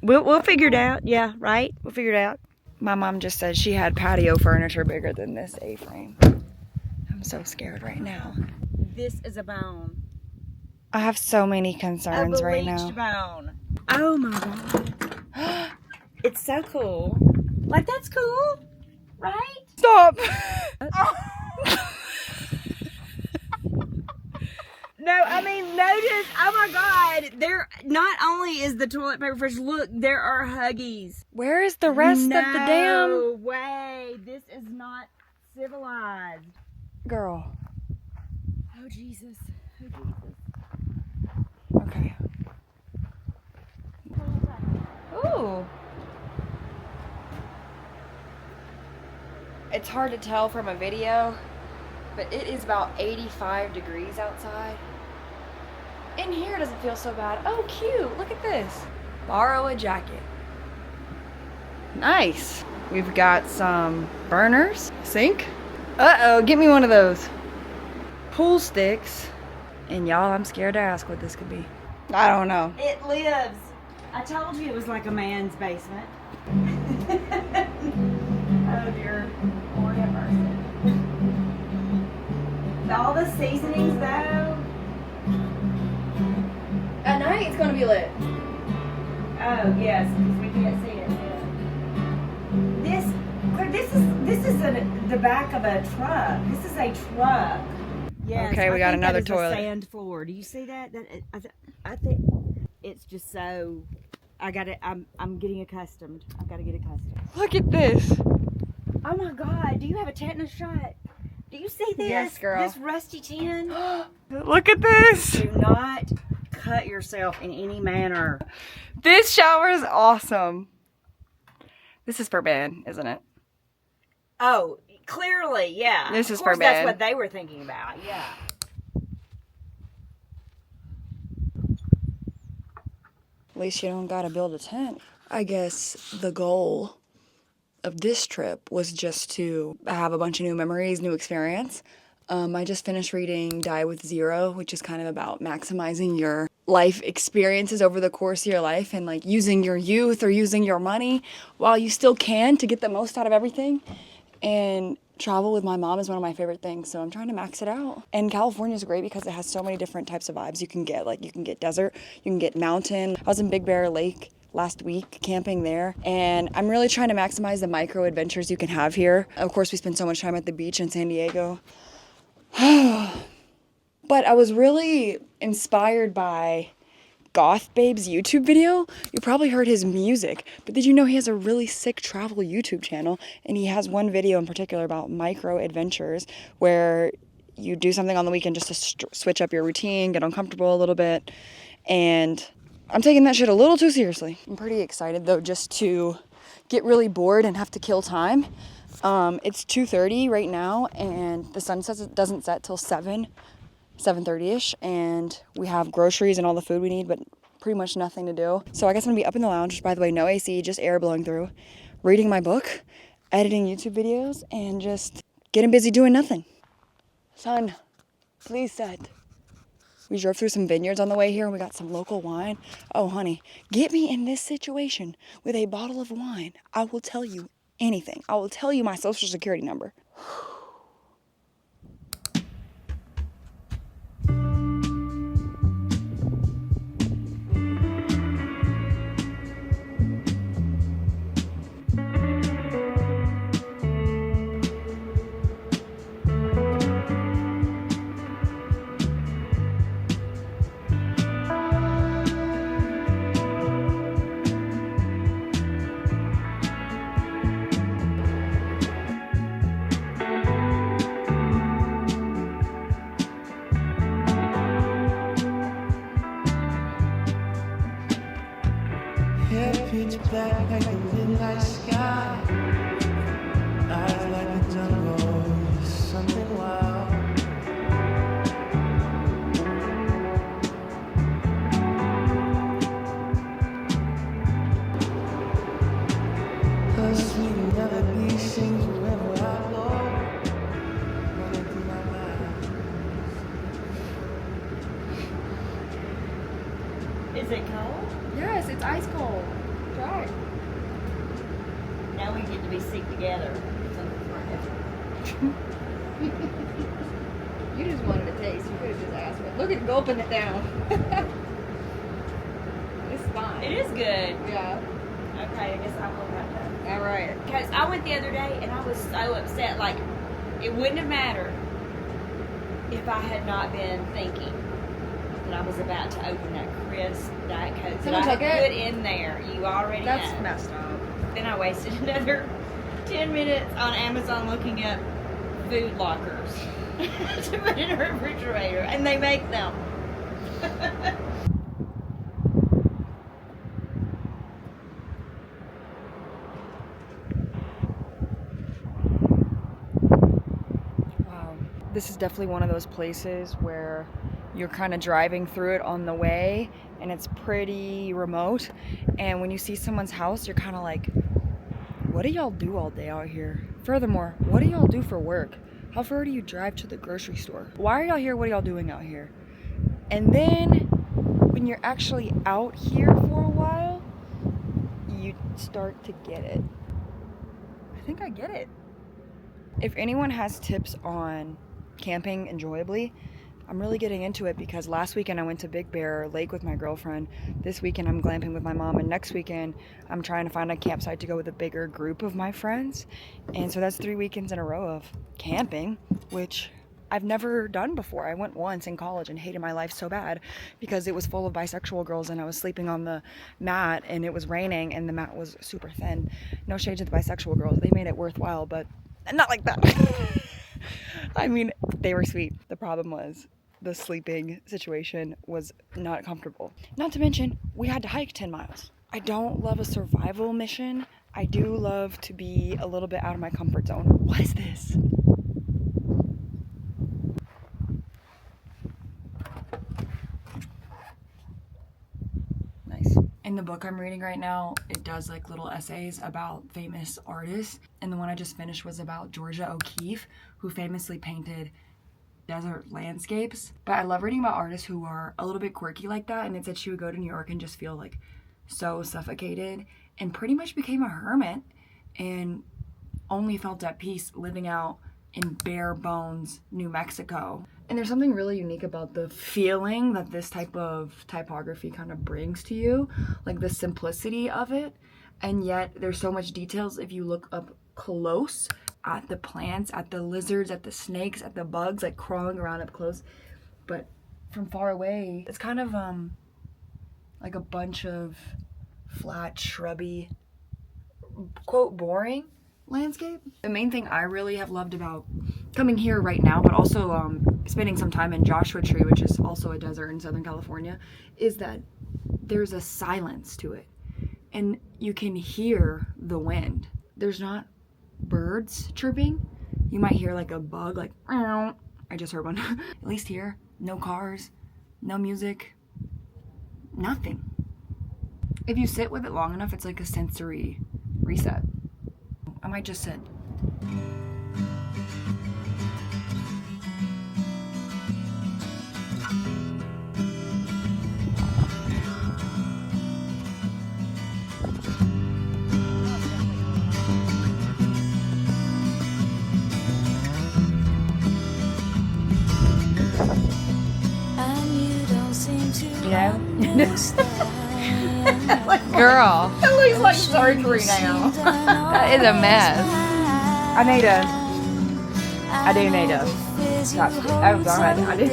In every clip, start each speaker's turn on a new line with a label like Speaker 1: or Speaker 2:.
Speaker 1: We'll figure it out. Yeah, right? We'll figure it out. My mom just said she had patio furniture bigger than this A-frame. I'm so scared right now.
Speaker 2: This is a bone.
Speaker 1: I have so many concerns right now.
Speaker 2: A bleached bone. Oh my god. It's so cool. Like, that's cool, right?
Speaker 1: Stop!
Speaker 2: No, I mean, notice, oh my god, there, not only is the toilet paper fresh, look, there are Huggies.
Speaker 1: Where is the rest of the damn...
Speaker 2: No way, this is not civilized.
Speaker 1: Girl.
Speaker 2: Oh Jesus, oh Jesus.
Speaker 1: Okay. Ooh. It's hard to tell from a video, but it is about 85 degrees outside. In here doesn't feel so bad. Oh, cute. Look at this. Borrow a jacket. Nice. We've got some burners. Sink. Uh-oh, get me one of those. Pool sticks. And y'all, I'm scared to ask what this could be. I don't know.
Speaker 2: It lives. I told you it was like a man's basement. Oh dear. Lord have mercy. All the seasonings though.
Speaker 1: At night, it's gonna be lit.
Speaker 2: Oh yes, because we can't see it. This is the back of a truck. This is a truck. Yes,
Speaker 1: okay, we got another
Speaker 2: that is
Speaker 1: toilet.
Speaker 2: A sand floor. Do you see that? I think it's just so. I'm getting accustomed. I've got to get accustomed.
Speaker 1: Look at this.
Speaker 2: Oh my God! Do you have a tetanus shot? Do you see this?
Speaker 1: Yes, girl.
Speaker 2: This rusty tin.
Speaker 1: Look at this.
Speaker 2: Do not cut yourself in any manner.
Speaker 1: This shower is awesome. This is for Ben, isn't it?
Speaker 2: Oh, clearly, yeah.
Speaker 1: This is
Speaker 2: of course,
Speaker 1: for Ben.
Speaker 2: That's what they were thinking about. Yeah.
Speaker 1: At least you don't gotta build a tent. I guess the goal of this trip was just to have a bunch of new memories, new experience. I just finished reading Die with Zero, which is kind of about maximizing your life experiences over the course of your life and like using your youth or using your money while you still can to get the most out of everything. And travel with my mom is one of my favorite things, so I'm trying to max it out. And California is great because it has so many different types of vibes you can get. Like you can get desert, you can get mountain. I was in Big Bear Lake last week camping there, and I'm really trying to maximize the micro adventures you can have here. Of course, we spend so much time at the beach in San Diego. But I was really inspired by Goth Babe's YouTube video. You probably heard his music, but did you know he has a really sick travel YouTube channel? And he has one video in particular about micro adventures where you do something on the weekend just to switch up your routine, get uncomfortable a little bit. And I'm taking that shit a little too seriously. I'm pretty excited though, just to get really bored and have to kill time. It's 2:30 right now, and the sun doesn't set till 7:30ish, and we have groceries and all the food we need, but pretty much nothing to do. So I guess I'm gonna be up in the lounge, by the way, no AC, just air blowing through, reading my book, editing YouTube videos, and just getting busy doing nothing. Sun, please set. We drove through some vineyards on the way here, and we got some local wine. Oh, honey, get me in this situation with a bottle of wine. I will tell you anything. I will tell you my social security number.
Speaker 3: Pitch black like the midnight sky. Eyes like the jungle, something wild. Her sweet melody sings wherever I go. Running through my mind.
Speaker 2: Is it cold?
Speaker 1: Yes, it's ice cold. Try.
Speaker 2: Now we get to be sick together.
Speaker 1: You just wanted a taste. You could have just asked me. Look at gulping it down. It's fine.
Speaker 2: It is good.
Speaker 1: Yeah.
Speaker 2: Okay, I guess I will have that.
Speaker 1: All right.
Speaker 2: Because I went the other day and I was so upset. Like, it wouldn't have mattered if I had not been thinking that I was about to open that crisp Diet Coke that
Speaker 1: Someone
Speaker 2: I
Speaker 1: took
Speaker 2: had
Speaker 1: it?
Speaker 2: put in there. You already
Speaker 1: That's
Speaker 2: know.
Speaker 1: messed up.
Speaker 2: Then I wasted another 10 minutes on Amazon looking up food lockers to put in a refrigerator, and they make them.
Speaker 1: Wow. This is definitely one of those places where you're kind of driving through it on the way and it's pretty remote. And when you see someone's house, you're kind of like, what do y'all do all day out here? Furthermore, what do y'all do for work? How far do you drive to the grocery store? Why are y'all here? What are y'all doing out here? And then when you're actually out here for a while, you start to get it. I think I get it. If anyone has tips on camping enjoyably, I'm really getting into it because last weekend I went to Big Bear Lake with my girlfriend. This weekend I'm glamping with my mom, and next weekend I'm trying to find a campsite to go with a bigger group of my friends. And so that's 3 weekends in a row of camping, which I've never done before. I went once in college and hated my life so bad because it was full of bisexual girls and I was sleeping on the mat and it was raining and the mat was super thin. No shade to the bisexual girls. They made it worthwhile, but not like that. I mean, they were sweet. The problem was the sleeping situation was not comfortable. Not to mention, we had to hike 10 miles. I don't love a survival mission. I do love to be a little bit out of my comfort zone. What is this? Nice. In the book I'm reading right now, it does like little essays about famous artists. And the one I just finished was about Georgia O'Keeffe, who famously painted desert landscapes. But I love reading about artists who are a little bit quirky like that. And it said she would go to New York and just feel like so suffocated and pretty much became a hermit and only felt at peace living out in bare bones New Mexico. And there's something really unique about the feeling that this type of typography kind of brings to you, like the simplicity of it. And yet there's so much details if you look up close at the plants, at the lizards, at the snakes, at the bugs, like crawling around up close. But from far away, it's kind of like a bunch of flat, shrubby, quote, boring landscape. The main thing I really have loved about coming here right now, but also spending some time in Joshua Tree, which is also a desert in Southern California, is that there's a silence to it. And you can hear the wind. There's not birds chirping. You might hear like a bug, like, I just heard one. At least here, no cars, no music, nothing. If you sit with it long enough, it's like a sensory reset. I might just sit. You know?
Speaker 4: Girl,
Speaker 1: It looks like surgery now.
Speaker 4: that is a mess.
Speaker 1: I do need to stop. Oh god, I do.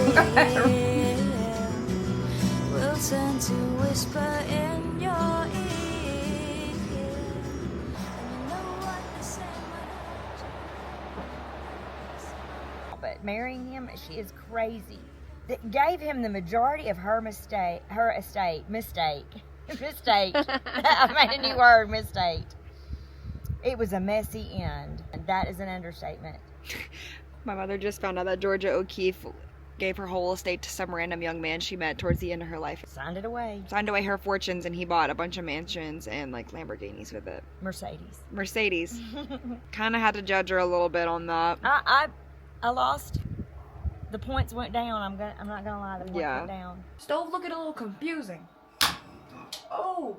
Speaker 3: Will turn to whisper in your ear. And you know what they say,
Speaker 2: But marrying him, she is crazy. That gave him the majority of her mistake. I made a new word, mistake. It was a messy end. And that is an understatement.
Speaker 1: My mother just found out that Georgia O'Keeffe gave her whole estate to some random young man she met towards the end of her life.
Speaker 2: Signed it away.
Speaker 1: Signed away her fortunes, and he bought a bunch of mansions and like Lamborghinis with it. Mercedes. Kind of had to judge her a little bit on that.
Speaker 2: I lost. The points went down. I'm not gonna lie. The points went down.
Speaker 1: Stove looking a little confusing. Oh.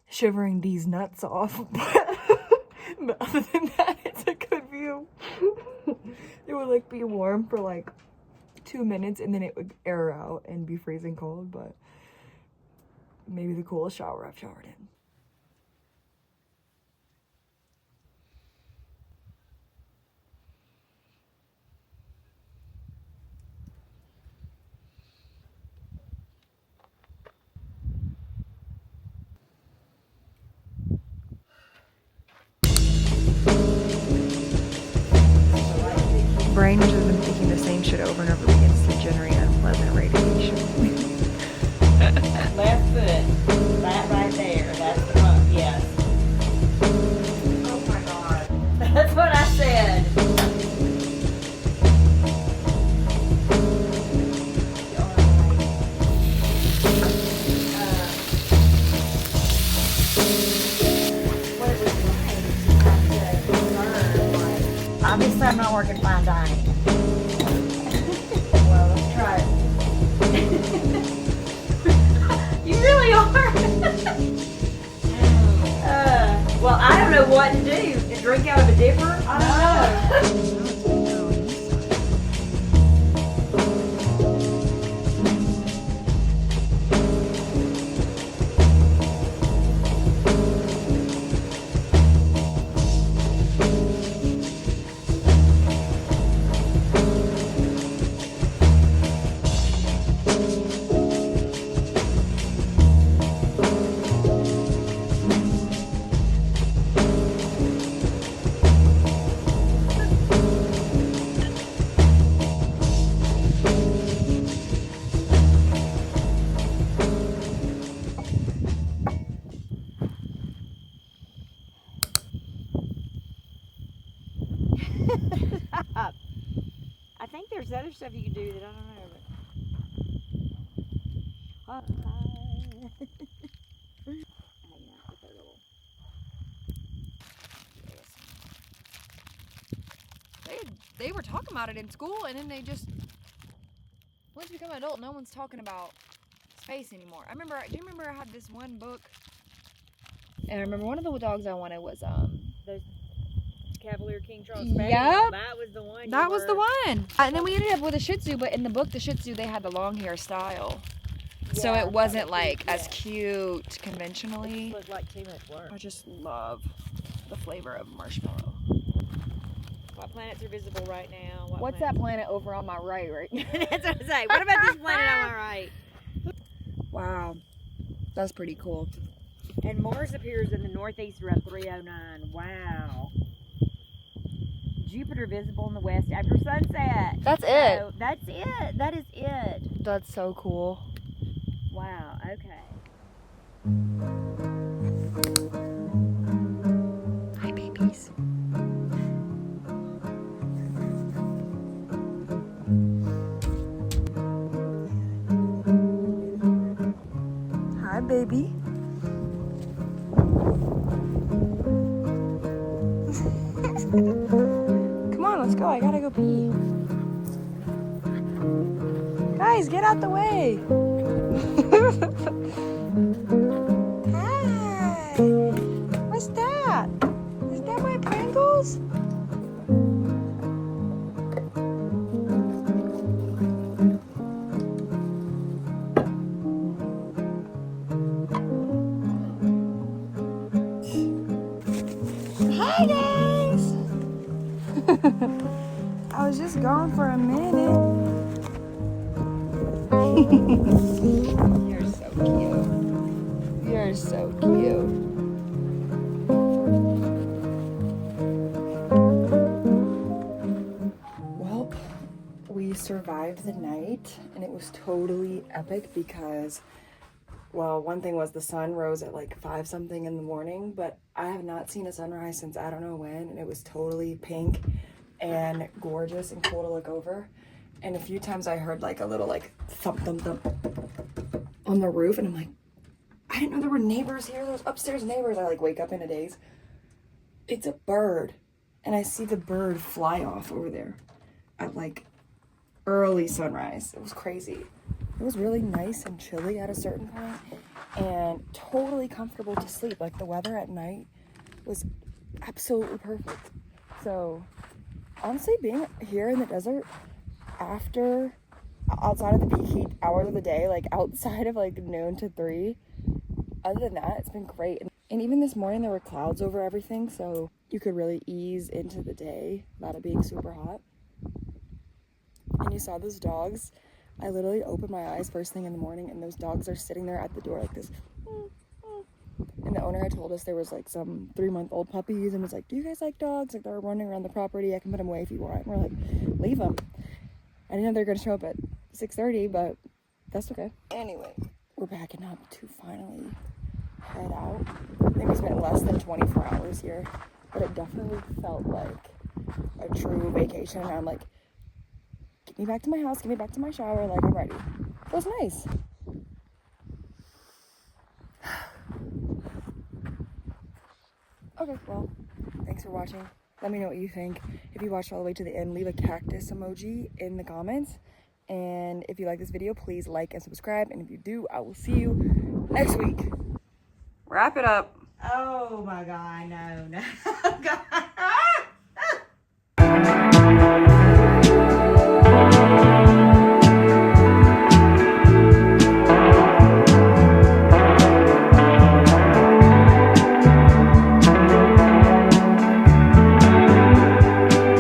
Speaker 1: shivering these nuts off. But other than that, it's a good view. It would like be warm for like 2 minutes and then it would air out and be freezing cold, but maybe the coolest shower I've showered in. Brain, which has been thinking the same shit over and over, begins to generate unpleasant radiation.
Speaker 2: Left foot. That right there. That's the bump. Yes. Oh my God. That's what I said. What it was like to have to learn, like, obviously I'm not working fine dining. Well, let's try it. You really are. Well, I don't know what to do. Drink out of a dipper? I don't know. I think there's other stuff you can do that I don't know.
Speaker 1: They were talking about it in school, and then they just, once you become an adult, no one's talking about space anymore. Do you remember I had this one book? And I remember one of the dogs I wanted was
Speaker 2: The Cavalier King Charles Spaniel.
Speaker 1: Yep.
Speaker 2: That was the one.
Speaker 1: That was the one. And then we ended up with a Shih Tzu, but in the book, the Shih Tzu, they had the long hair style. So
Speaker 2: Yeah,
Speaker 1: it wasn't
Speaker 2: that was
Speaker 1: like
Speaker 2: cute,
Speaker 1: as
Speaker 2: yeah.
Speaker 1: cute conventionally.
Speaker 2: It was like too much work.
Speaker 1: I just love the flavor of marshmallow.
Speaker 2: What planets are visible right now?
Speaker 1: What's that planet over on my right now?
Speaker 2: That's what I say. What about this planet on my right?
Speaker 1: Wow. That's pretty cool.
Speaker 2: And Mars appears in the northeast around 309. Wow. Jupiter visible in the west after sunset.
Speaker 1: That's it.
Speaker 2: So that's it. That is it.
Speaker 1: That's so cool.
Speaker 2: Wow. Okay.
Speaker 1: Hi, babies. Hi, baby. Come on, let's go. I gotta go pee. Guys, get out the way. Hi. What's that? Is that my Pringles? Hi, guys. I was just gone for a minute. You're so cute. You're so cute. Well, we survived the night, and it was totally epic because, well, one thing was the sun rose at like 5 something in the morning, but I have not seen a sunrise since I don't know when, and it was totally pink and gorgeous and cool to look over. And a few times I heard like a little like thump thump thump on the roof, and I'm like, I didn't know there were neighbors here. Those upstairs neighbors. I like wake up in a daze. It's a bird, and I see the bird fly off over there at like early sunrise. It was crazy. It was really nice and chilly at a certain point, and totally comfortable to sleep. Like the weather at night was absolutely perfect. So honestly, being here in the desert outside of the peak heat hours of the day, like outside of like noon to 3, other than that, it's been great. And even this morning there were clouds over everything, so you could really ease into the day without it being super hot. And you saw those dogs. I literally opened my eyes first thing in the morning, and those dogs are sitting there at the door like this. And the owner had told us there was like some 3-month-old puppies, and was like, do you guys like dogs? Like, they're running around the property. I can put them away if you want. And we're like, leave them. I didn't know they were going to show up at 6:30, but that's okay. Anyway, we're packing up to finally head out. I think we spent less than 24 hours here, but it definitely felt like a true vacation. And I'm like, get me back to my house, get me back to my shower, like I'm ready. It was nice. Okay, well, thanks for watching. Let me know what you think. If you watched all the way to the end, leave a cactus emoji in the comments. And if you like this video, please like and subscribe. And if you do, I will see you next week. Wrap it up.
Speaker 2: Oh my God, no.